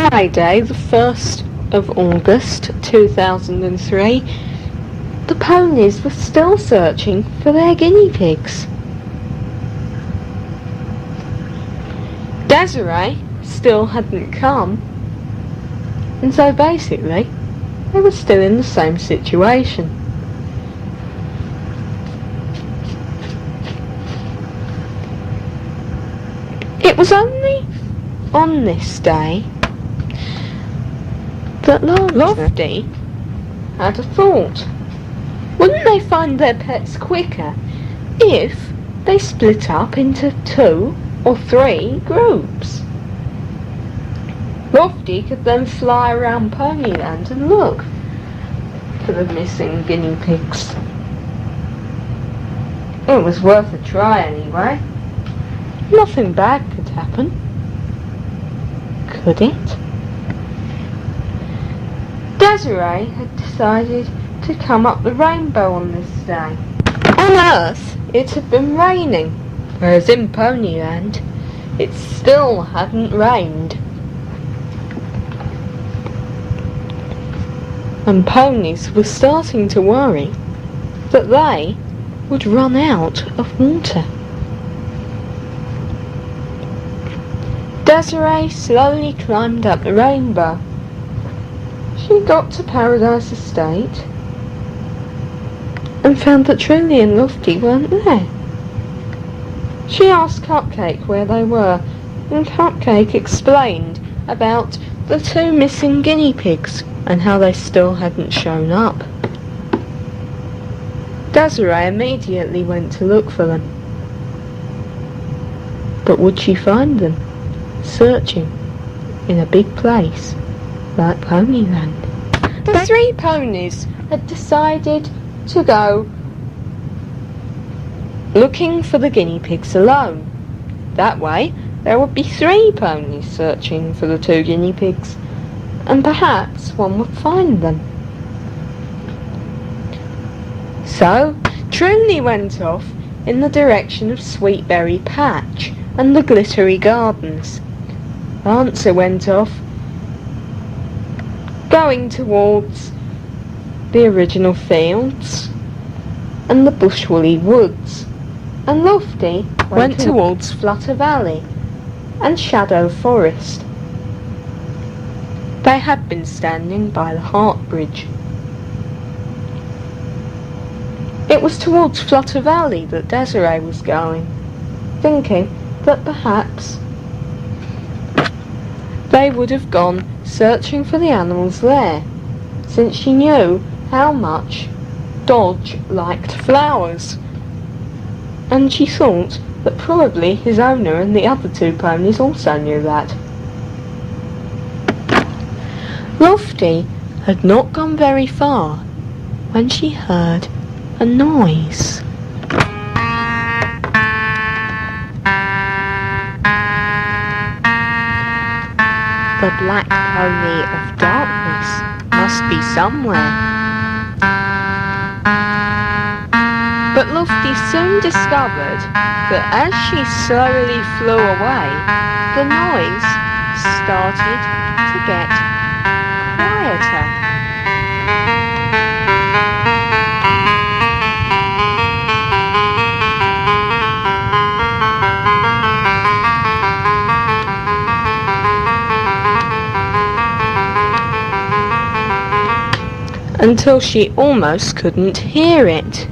Friday, the 1st of August 2003, the ponies were still searching for their guinea pigs. Desiree still hadn't come, and so basically they were still in the same situation. It was only on this day that Lofty had a thought. Wouldn't they find their pets quicker if they split up into 2 or 3 groups? Lofty could then fly around Ponyland and look for the missing guinea pigs. It was worth a try anyway. Nothing bad could happen, could it? Desiree had decided to come up the rainbow on this day. On Earth, it had been raining, whereas in Ponyland, it still hadn't rained. And ponies were starting to worry that they would run out of water. Desiree slowly climbed up the rainbow. She got to Paradise Estate and found that Truly and Lofty weren't there. She asked Cupcake where they were, and Cupcake explained about the 2 missing guinea pigs and how they still hadn't shown up. Desiree immediately went to look for them. But would she find them, searching in a big place like Ponyland? The 3 ponies had decided to go looking for the guinea pigs alone. That way there would be 3 ponies searching for the 2 guinea pigs, and perhaps one would find them. So Truly went off in the direction of Sweetberry Patch and the Glittery Gardens. Lancer went off going towards the original fields and the Bushwoolly Woods, and Lofty went towards Flutter Valley and Shadow Forest. They had been standing by the Heart Bridge. It was towards Flutter Valley that Desiree was going, thinking that perhaps they would have gone searching for the animals there, since she knew how much Dodge liked flowers, and she thought that probably his owner and the other 2 ponies also knew that. Lofty had not gone very far when she heard a noise. The black pony of darkness must be somewhere. But Lofty soon discovered that as she slowly flew away, the noise started to get quieter. Until she almost couldn't hear it.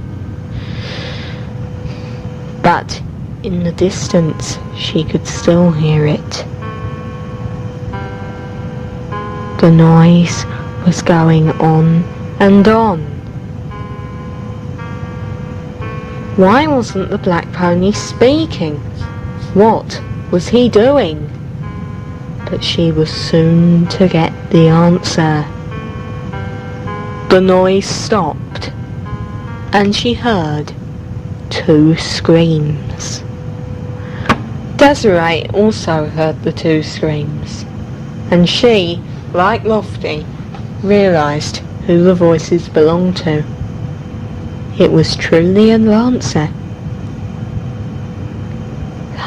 But in the distance she could still hear it. The noise was going on and on. Why wasn't the black pony speaking? What was he doing? But she was soon to get the answer. The noise stopped, and she heard 2 screams. Desiree also heard the 2 screams, and she, like Lofty, realised who the voices belonged to. It was Truly and Lancer.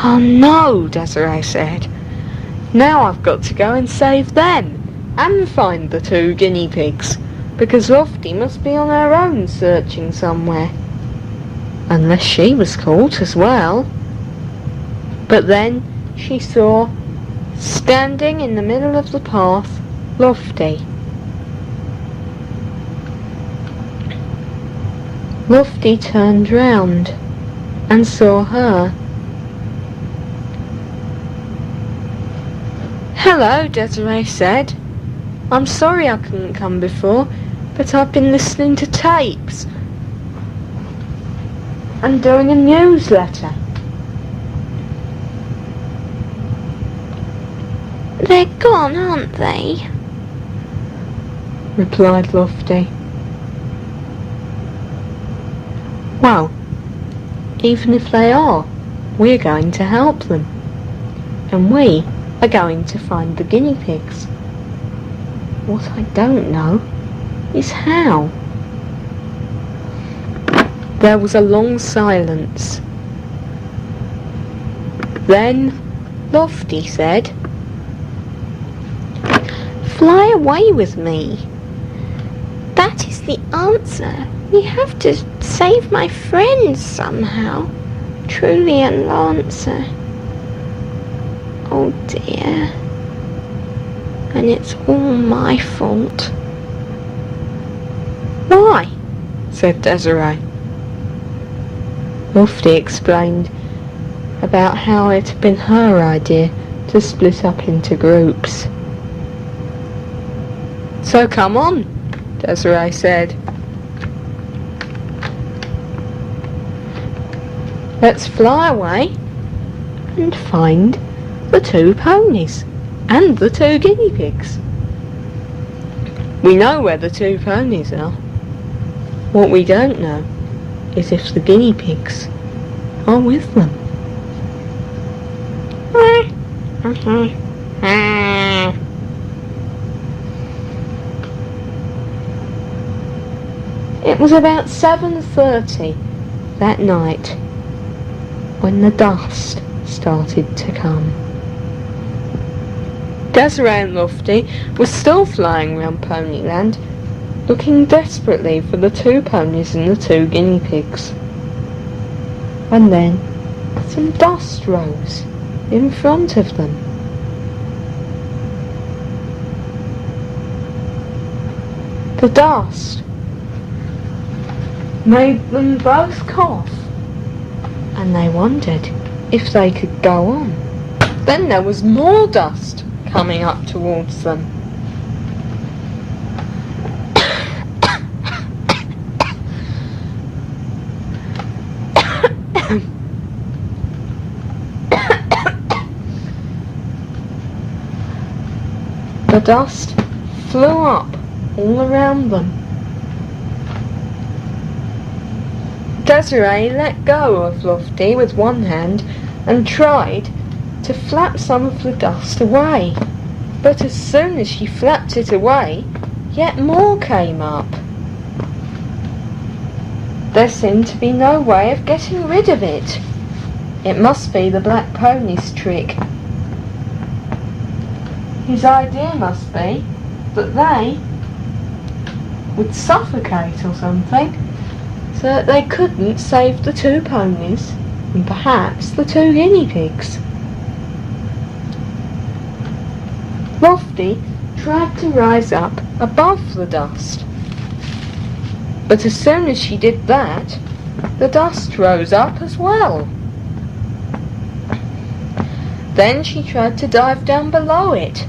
"Oh no," Desiree said. Now I've got to go and save them, and find the 2 guinea pigs, because Lofty must be on her own searching somewhere. Unless she was caught as well. But then she saw, standing in the middle of the path, Lofty. Lofty turned round and saw her. "Hello," Desiree said. "I'm sorry I couldn't come before, but I've been listening to tapes and doing a newsletter." "They're gone, aren't they?" replied Lofty. "Well, even if they are, we're going to help them. And we are going to find the guinea pigs. What I don't know is how." There was a long silence. Then Lofty said, "Fly away with me. That is the answer. We have to save my friends somehow. Truly an answer. Oh dear. And it's all my fault." "Why?" said Desiree. Lofty explained about how it had been her idea to split up into groups. "So come on," Desiree said. "Let's fly away and find the 2 ponies and the 2 guinea pigs. We know where the 2 ponies are. What we don't know is if the guinea pigs are with them." It was about 7:30 that night when the dust started to come. Desiree and Lofty were still flying round Ponyland, looking desperately for the 2 ponies and the 2 guinea pigs. And then some dust rose in front of them. The dust made them both cough, and they wondered if they could go on. Then there was more dust coming up towards them. The dust flew up all around them. Desiree let go of Lofty with one hand and tried to flap some of the dust away. But as soon as she flapped it away, yet more came up. There seemed to be no way of getting rid of it. It must be the black pony's trick. His idea must be that they would suffocate or something, so that they couldn't save the 2 ponies and perhaps the 2 guinea pigs. Lofty tried to rise up above the dust, but as soon as she did that, the dust rose up as well. Then she tried to dive down below it,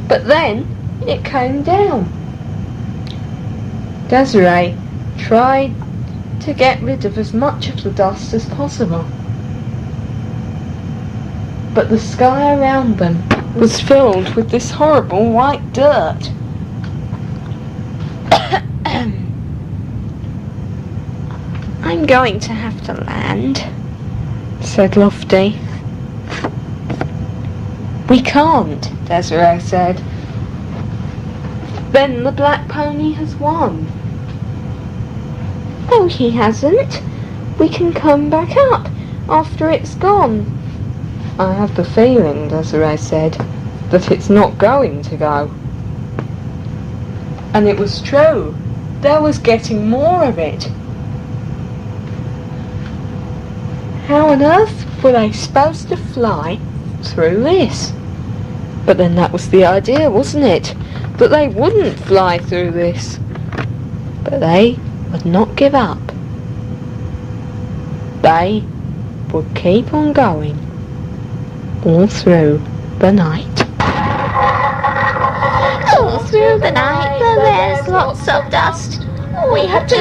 but then it came down. Desiree tried to get rid of as much of the dust as possible, but the sky around them was filled with this horrible white dirt. "I'm going to have to land," said Lofty. "We can't," Desiree said. "Then the black pony has won." "Oh, he hasn't. We can come back up after it's gone." I have the feeling, Desiree said, that it's not going to go. And it was true. There was getting more of it. How on earth were they supposed to fly through this? But then that was the idea, wasn't it? That they wouldn't fly through this. But they would not give up. They would keep on going all through the night. All through the night there's lots of dust. We have to,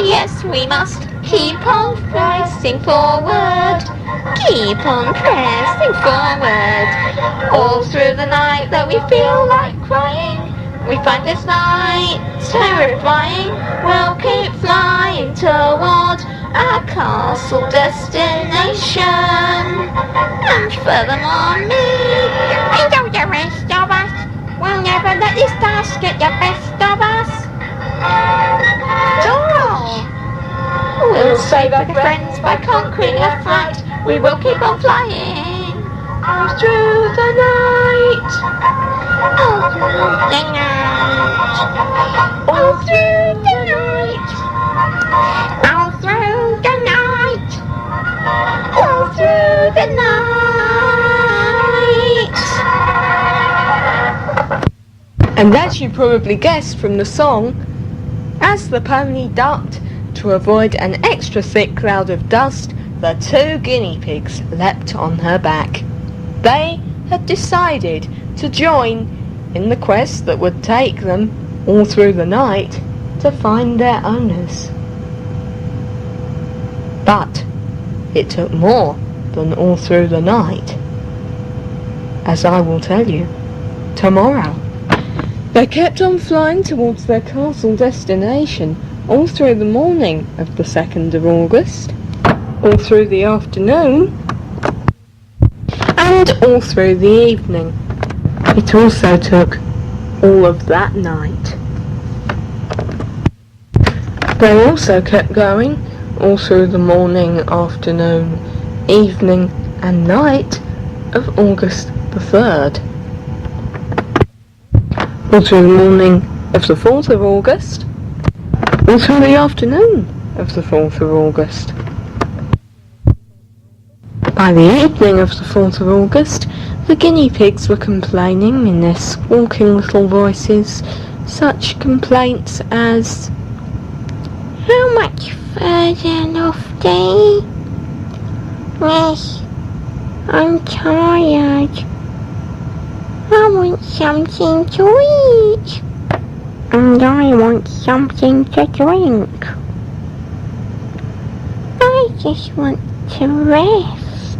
yes we must, keep on pressing forward. Keep on pressing forward. All through the night that we feel like crying, we find this night terrifying. We'll keep flying toward our castle destination. And furthermore me, and all the rest of us, we'll never let this dust get the best of us. Doll! We'll save our friends by conquering our fright. We will keep on flying all through the night. All through the night. All through the night. All through the night. All through the night. And as you probably guessed from the song, as the pony ducked to avoid an extra thick cloud of dust, the two guinea pigs leapt on her back. They had decided to join in the quest that would take them all through the night to find their owners. But it took more than all through the night, as I will tell you tomorrow. They kept on flying towards their castle destination all through the morning of the 2nd of August, all through the afternoon, and all through the evening. It also took all of that night. They also kept going all through the morning, afternoon, evening and night of August the 3rd. All through the morning of the 4th of August, all through the afternoon of the 4th of August. By the evening of the 4th of August, the guinea pigs were complaining in their squawking little voices, such complaints as, How much further, Lofty? Yes, I'm tired. I want something to eat. And I want something to drink. I just want to rest.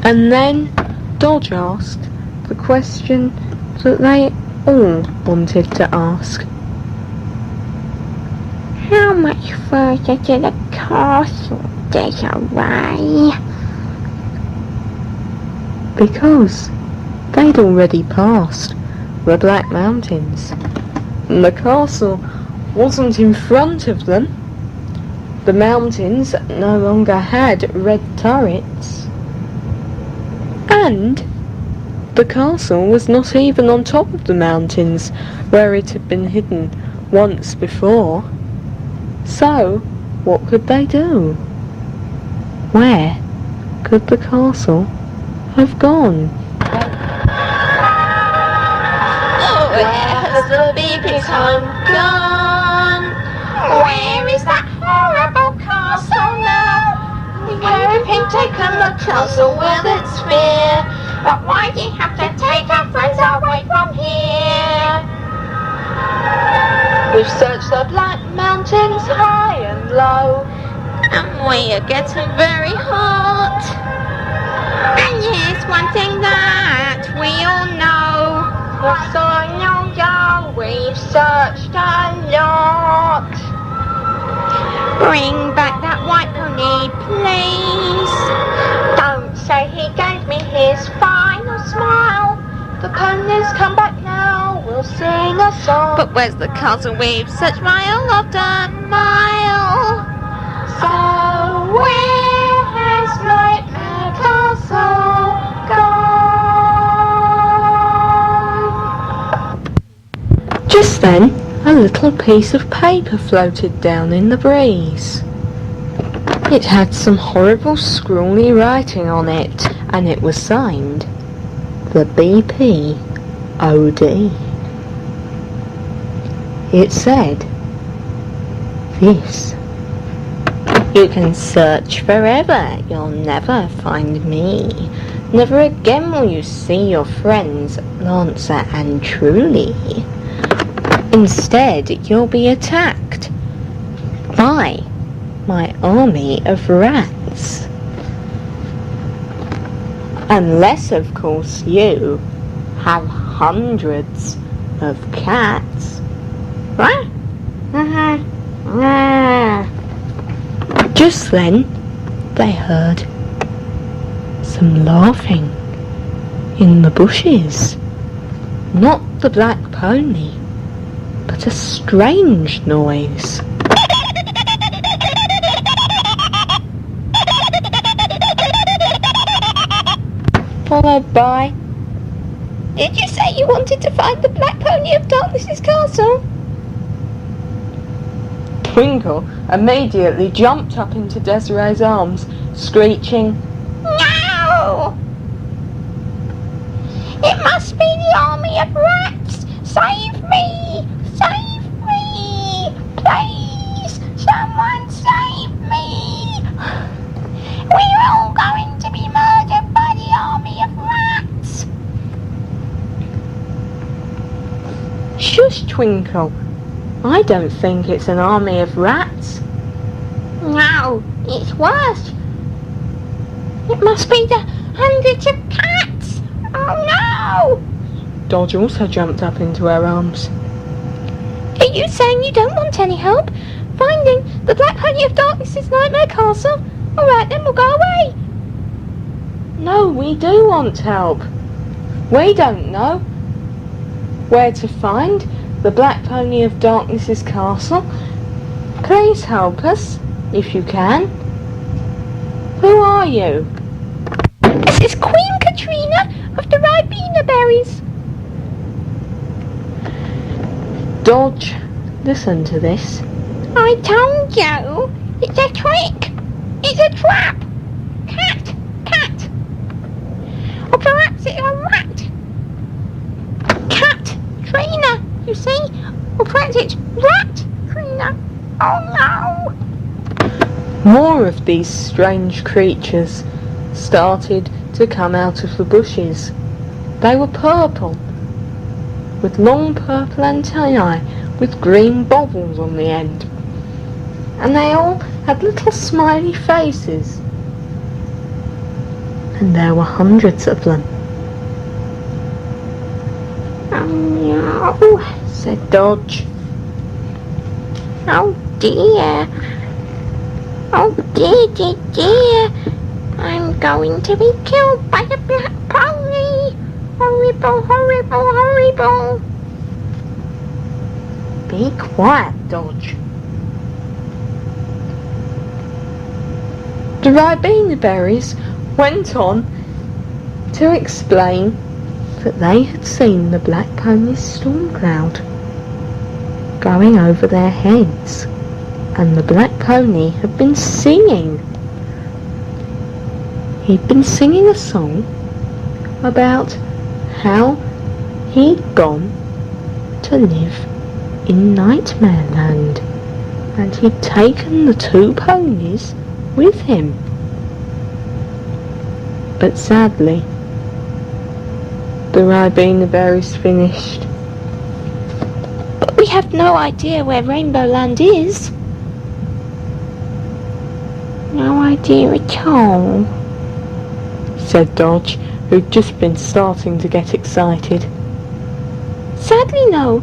And then Dodge asked the question that they all wanted to ask. How much further to the castle, Desiree? Because they'd already passed the Black Mountains, and the castle wasn't in front of them. The mountains no longer had red turrets, and the castle was not even on top of the mountains where it had been hidden once before. So, what could they do? Where could the castle have gone? Where has the baby's home gone? Where is that horrible castle now? Where have you taken the castle with its fear? But why do you have to take our friends away from here? We've searched the Black Mountains high and low, And we are getting very hot. And here's one thing that we all know. yes I know, yeah, we've searched a lot. Bring back that white pony, please. Don't say he gave me his final smile. The ponies come back now, we'll sing a song. But where's the castle we've searched mile after mile? So where has Nightmare Castle gone? Just then, a little piece of paper floated down in the breeze. It had some horrible scrawly writing on it, and it was signed the BPOD. It said, "This. You can search forever, you'll never find me. Never again will you see your friends, Lancer and Truly. Instead, you'll be attacked by my army of rats. Unless, of course, you have hundreds of cats." Just then, they heard some laughing in the bushes. Not the black pony, but a strange noise. Followed by, Did you say you wanted to find the Black Pony of Darkness's castle? Twinkle immediately jumped up into Desiree's arms, screeching, No! It must be the army of rats! Save me! Save me! Please! Someone save me! We're all going to be murdered by the army of rats! "Shush, Twinkle. I don't think it's an army of rats. No, it's worse. It must be the hundreds of cats! Oh no! Dodge also jumped up into her arms. Are you saying you don't want any help finding the Black Pony of Darkness's Nightmare Castle? Alright then, we'll go away. No, we do want help. We don't know where to find the Black Pony of Darkness's castle. Please help us, if you can. Who are you?" This is Queen Katrina of the Ribena Berries. Dodge, listen to this. I told you, it's a trick. It's a trap. Cat, cat. Or perhaps it's a rat. Cat, Trina, you see? Or perhaps it's rat, Trina. Oh no! More of these strange creatures started to come out of the bushes. They were purple, with long purple antennae with green bobbles on the end. And they all had little smiley faces. And there were hundreds of them. Oh no, Said Dodge. oh dear. Oh dear, dear, dear. I'm going to be killed by the black pony. Horrible, horrible, horrible. Be quiet, Dodge. The Ribena Berries went on to explain that they had seen the black pony's storm cloud going over their heads, and the black pony had been singing. He'd been singing a song about how he'd gone to live in Nightmare Land, and he'd taken the two ponies with him. But sadly, the Ribena Berries finished. But we have no idea where Rainbow Land is. No idea at all, said Dodge, who'd just been starting to get excited. Sadly no,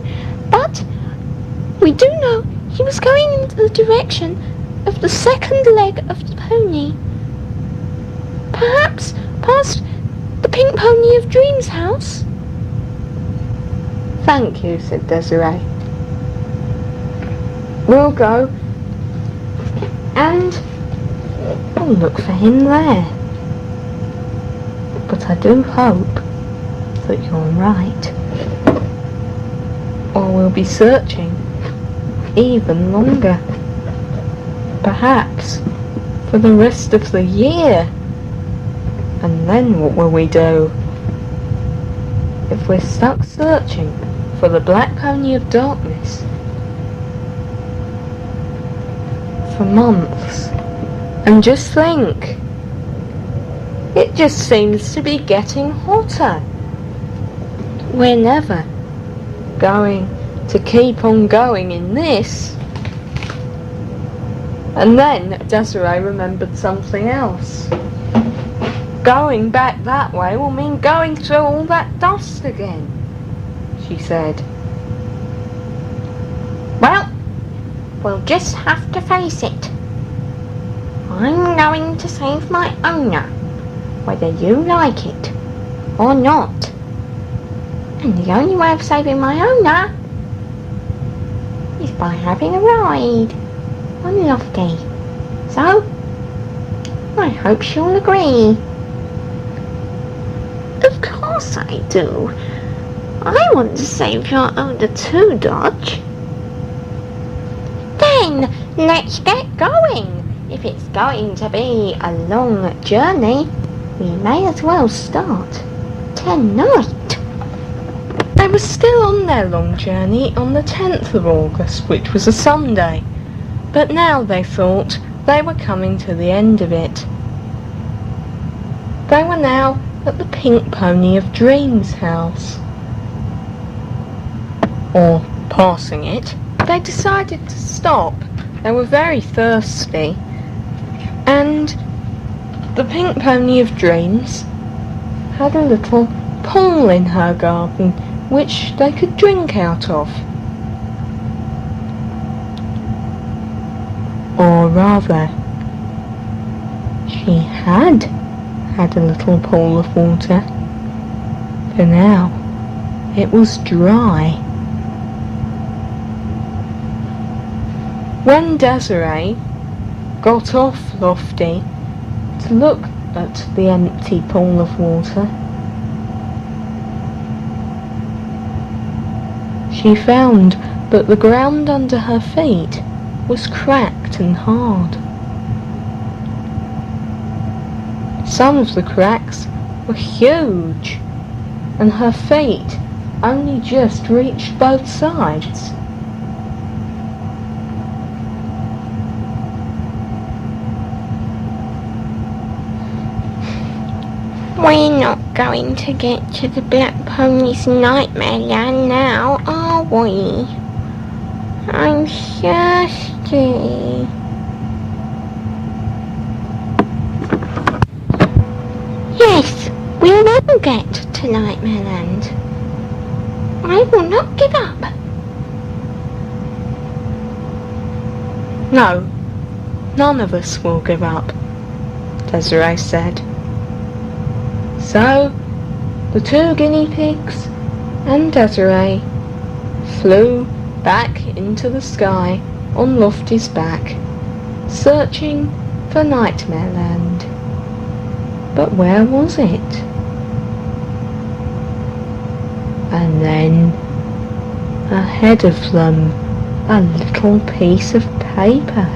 but we do know he was going in the direction of the second leg of the pony. Perhaps past the Pink Pony of Dreams house? Thank you, said Desiree. We'll go and I'll look for him there. But I do hope that you're right, or we'll be searching even longer. Perhaps for the rest of the year. And then what will we do? If we're stuck searching for the Black Pony of Darkness for months, and just think, it just seems to be getting hotter. We're never going to keep on going in this. And then Desiree remembered something else. Going back that way will mean going through all that dust again, she said. Well, we'll just have to face it. I'm going to save my owner, whether you like it or not. And the only way of saving my owner is by having a ride on Lofty. So, I hope she'll agree. Of course I do. I want to save your owner too, Dodge. Then, let's get going. If it's going to be a long journey, we may as well start tonight. They were still on their long journey on the 10th of August, which was a Sunday. But now they thought they were coming to the end of it. They were now at the Pink Pony of Dreams house. Or passing it. They decided to stop. They were very thirsty. And the Pink Pony of Dreams had a little pool in her garden which they could drink out of. Or rather, she had a little pool of water, for now it was dry. When Desiree got off Lofty to look at the empty pool of water, she found that the ground under her feet was cracked and hard. Some of the cracks were huge, and her feet only just reached both sides. We're not going to get to the Black Pony's Nightmare Land now, are we? I'm thirsty. Yes, we will get to Nightmare Land. I will not give up. No, none of us will give up, Desiree said. So, the two guinea pigs and Desiree flew back into the sky on Lofty's back, searching for Nightmare Land. But where was it? And then, ahead of them, a little piece of paper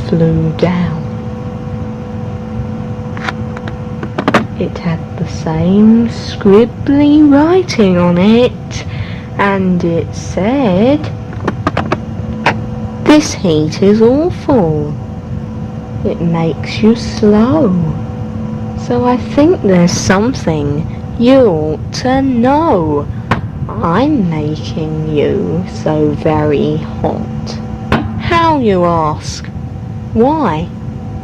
flew down. It had the same scribbly writing on it, and it said, "This heat is awful. It makes you slow. So I think there's something you ought to know. I'm making you so very hot." How, you ask? Why?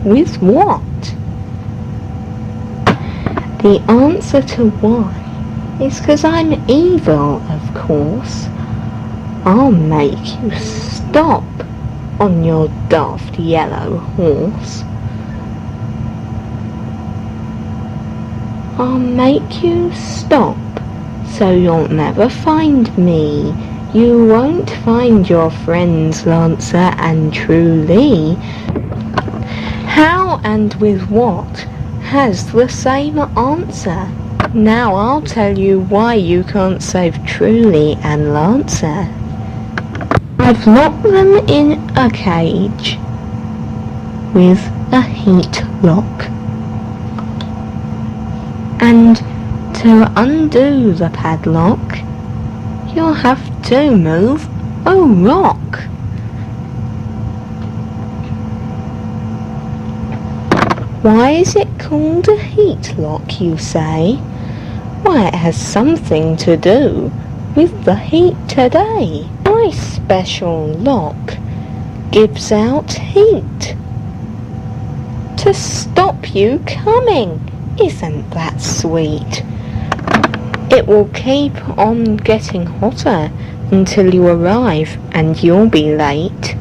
With what? The answer to why is 'cause I'm evil, of course. I'll make you stop on your daft yellow horse. I'll make you stop so you'll never find me. You won't find your friends Lancer and Truly. How and with what has the same answer. Now I'll tell you why you can't save Truly and Lancer. I've locked them in a cage with a heat lock. And to undo the padlock, you'll have to move a rock. Why is it called a heat lock, you say? Why, it has something to do with the heat today. My special lock gives out heat to stop you coming. Isn't that sweet? It will keep on getting hotter until you arrive, and you'll be late.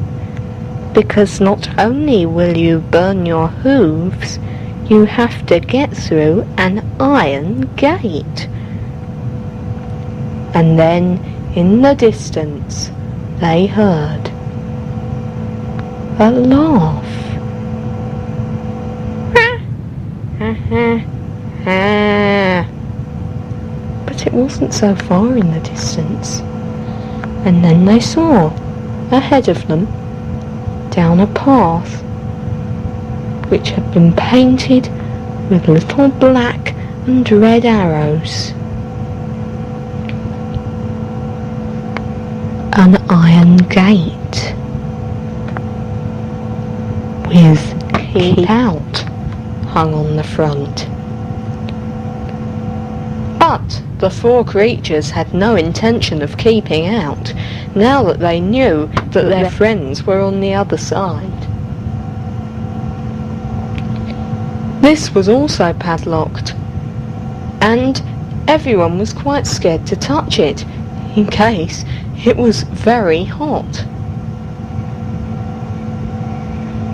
Because not only will you burn your hooves, you have to get through an iron gate. And then, in the distance, they heard a laugh. But it wasn't so far in the distance. And then they saw, ahead of them, down a path which had been painted with little black and red arrows, an iron gate with "Keep Out" hung on the front. But the four creatures had no intention of keeping out, now that they knew that their friends were on the other side. This was also padlocked, and everyone was quite scared to touch it, in case it was very hot.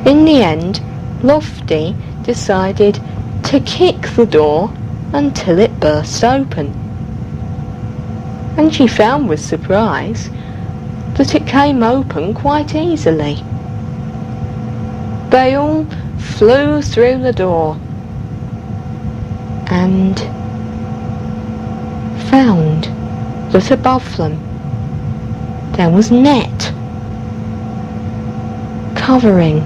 In the end, Lofty decided to kick the door until it burst open, and she found with surprise that it came open quite easily. They all flew through the door and found that above them there was net covering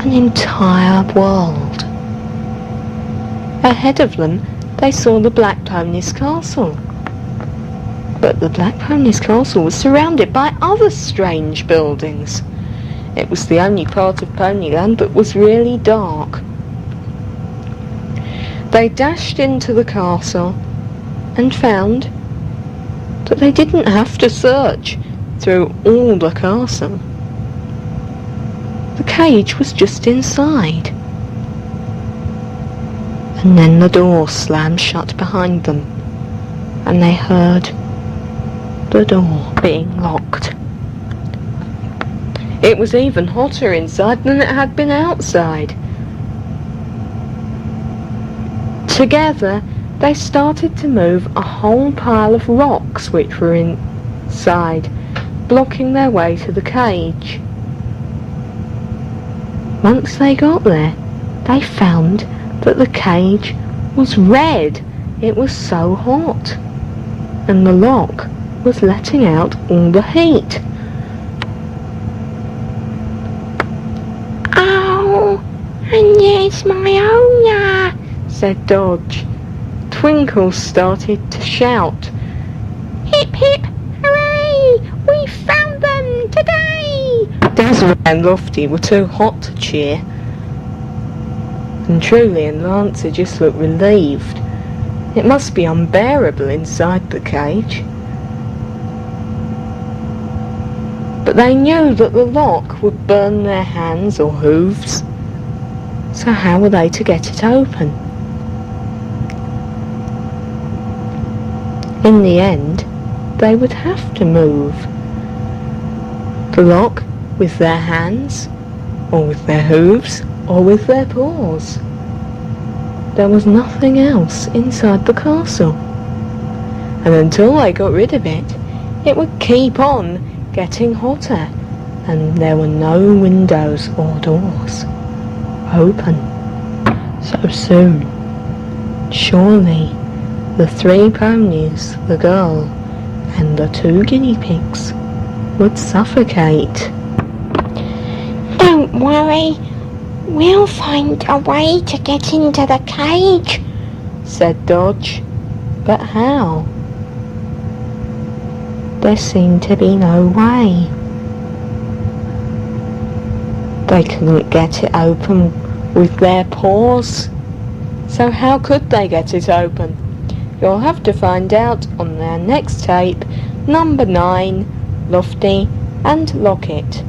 an entire world. Ahead of them they saw the Black Pony's castle. But the Black Pony's castle was surrounded by other strange buildings. It was the only part of Ponyland that was really dark. They dashed into the castle and found that they didn't have to search through all the castle. The cage was just inside. And then the door slammed shut behind them, and they heard the door being locked. It was even hotter inside than it had been outside. Together, they started to move a whole pile of rocks which were inside, blocking their way to the cage. Once they got there, they found that the cage was red. It was so hot, and the lock was letting out all the heat. Oh, and it's my owner, said Dodge. Twinkle started to shout. Hip hip, hooray! We found them today! Dazzle and Lofty were too hot to cheer, and Truly and Lancer just looked relieved. It must be unbearable inside the cage. But they knew that the lock would burn their hands or hooves, so how were they to get it open? In the end, they would have to move the lock with their hands, or with their hooves, or with their paws. There was nothing else inside the castle, and until they got rid of it, it would keep on getting hotter, and there were no windows or doors. open so soon. Surely the 3 ponies, the girl, and the 2 guinea pigs would suffocate. Don't worry, we'll find a way to get into the cage, said Dodge. But how? There seemed to be no way. They couldn't get it open with their paws. So how could they get it open? You'll have to find out on their next tape, number 9, Lofty and Locket.